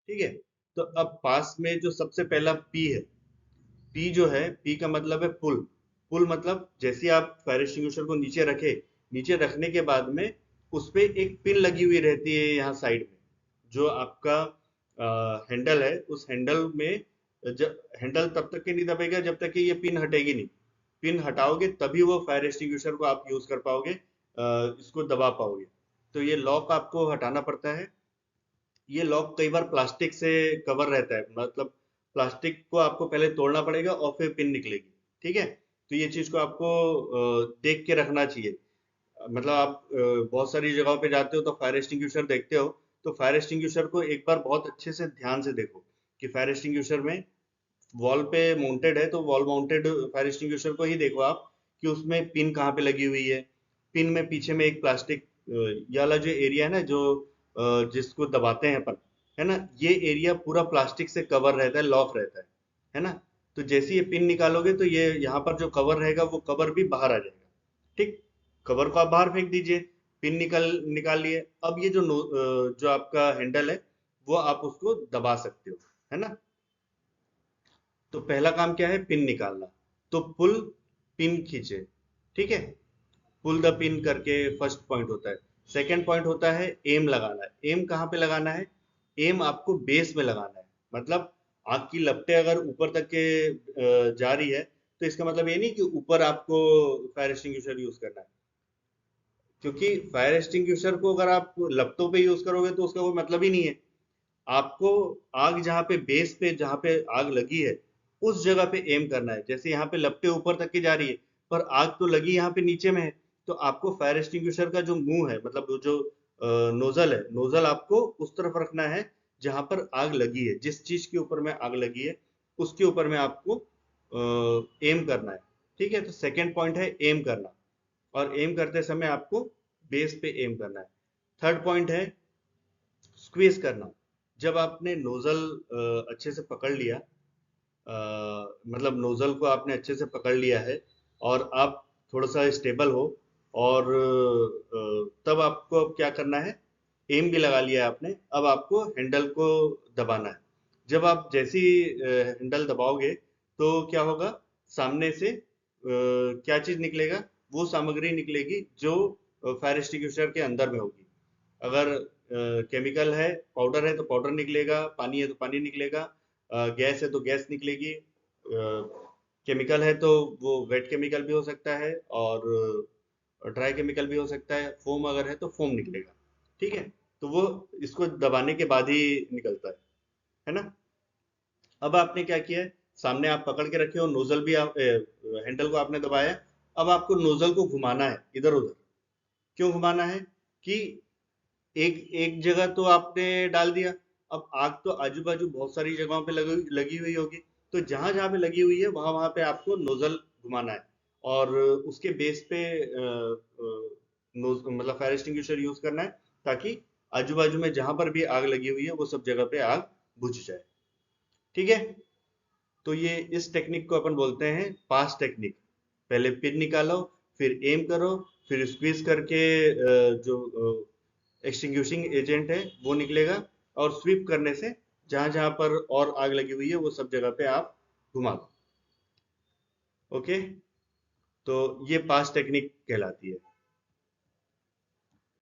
ठीक है। तो अब पास में जो सबसे पहला पी है, पी जो है, पी का मतलब है पुल। पुल मतलब जैसे ही आप फायर एक्सटिंग्विशर को नीचे रखे, नीचे रखने के बाद में उस पे एक पिन लगी हुई रहती है यहाँ साइड में, जो आपका हैंडल है, उस हैंडल में जब हैंडल तब तक के नहीं दबेगा जब तक कि ये पिन हटेगी नहीं। पिन हटाओगे तभी वो फायर एक्सटिंग्विशर को आप यूज कर पाओगे, इसको दबा पाओगे। तो ये लॉक आपको हटाना पड़ता है। ये लॉक कई बार प्लास्टिक से कवर रहता है, मतलब प्लास्टिक को आपको पहले तोड़ना पड़ेगा और फिर पिन निकलेगी। ठीक है। तो ये चीज को आपको देख के रखना चाहिए। मतलब आप बहुत सारी जगहों पे जाते हो तो फायर एक्सटिंग्विशर देखते हो, तो फायर एक्सटिंग्विशर को एक बार बहुत अच्छे से ध्यान से देखो कि फायर एक्सटिंग्विशर में वॉल पे माउंटेड है, तो वॉल माउंटेड फायर एक्सटिंग्विशर को ही देखो आप कि उसमें पिन कहाँ पे लगी हुई है। पिन में पीछे में एक प्लास्टिक, ये वाला जो एरिया है ना, जो जिसको दबाते हैं अपन, है ना, ये एरिया पूरा प्लास्टिक से कवर रहता है, लॉक रहता है ना। तो जैसे ये पिन निकालोगे तो ये यहाँ पर जो कवर रहेगा वो कवर भी बाहर आ जाएगा। ठीक। कवर को आप बाहर फेंक दीजिए, पिन निकाल निकाल लिए। अब ये जो जो आपका हैंडल है, वो आप उसको दबा सकते हो, है ना। तो पहला काम क्या है, पिन निकालना। तो पुल पिन खींचे। ठीक है। पुल द पिन करके फर्स्ट पॉइंट होता है। सेकंड पॉइंट होता है एम लगाना है। एम कहाँ पे लगाना है? एम आपको बेस में लगाना है। मतलब आग की लपटें अगर ऊपर तक के जा रही है, तो इसका मतलब ये नहीं कि ऊपर आपको फायर एक्सटिंग्विशर यूज करना है। क्योंकि फायर एक्सटिंग्विशर को अगर आप लपटों पे यूज करोगे तो उसका कोई मतलब ही नहीं है। आपको आग जहाँ पे बेस पे, जहाँ पे आग लगी है, उस जगह पे एम करना है। जैसे यहाँ पे लपटें ऊपर तक की जा रही है, पर आग तो लगी यहाँ पे नीचे में है। तो आपको फायर एक्सटिंग्विशर का जो मुंह है, मतलब वो जो नोजल है, नोजल आपको उस तरफ रखना है जहां पर आग लगी है। जिस चीज के ऊपर में आग लगी है उसके ऊपर में आपको एम करना है। ठीक है। तो सेकेंड पॉइंट है एम करना, और एम करते समय आपको बेस पे एम करना है। थर्ड पॉइंट है स्क्वीज करना। जब आपने नोजल अच्छे से पकड़ लिया, मतलब नोजल को आपने अच्छे से पकड़ लिया है और आप थोड़ा सा स्टेबल हो, और तब आपको अब क्या करना है, एम भी लगा लिया है आपने, अब आपको हैंडल को दबाना है। जब आप जैसी हैंडल दबाओगे तो क्या होगा, सामने से क्या चीज निकलेगा, वो सामग्री निकलेगी जो फायर एक्सटिंग्विशर के अंदर में होगी। अगर केमिकल है, पाउडर है तो पाउडर निकलेगा, पानी है तो पानी निकलेगा, गैस है तो गैस निकलेगी। केमिकल है तो वो वेट केमिकल भी हो सकता है, और ड्राई केमिकल भी हो सकता है। फोम अगर है तो फोम निकलेगा। ठीक है। तो वो इसको दबाने के बाद ही निकलता है ना। अब आपने क्या किया है, सामने आप पकड़ के रखे हो, नोजल भी आप हैंडल को आपने दबाया। अब आपको नोजल को घुमाना है इधर उधर। क्यों घुमाना है? कि एक एक जगह तो आपने डाल दिया, अब आग तो आजू बाजू बहुत सारी जगहों पे लगी लगी हुई होगी। तो जहां जहां पे लगी हुई है वहां वहां पे आपको नोजल घुमाना है, और उसके बेस पे मतलब फायर एक्सटिंग्विशर यूज करना है, ताकि आजू बाजू में जहां पर भी आग लगी हुई है वो सब जगह पे आग बुझ जाए। ठीक है। तो ये इस टेक्निक को अपन बोलते हैं पास टेक्निक। पहले पिन निकालो, फिर एम करो, फिर स्क्वीज करके जो एक्सटिंग्विशिंग एजेंट है वो निकलेगा, और स्वीप करने से जहां जहां पर और आग लगी हुई है वो सब जगह पे आप घुमा दो। ओके। तो ये पास टेक्निक कहलाती है।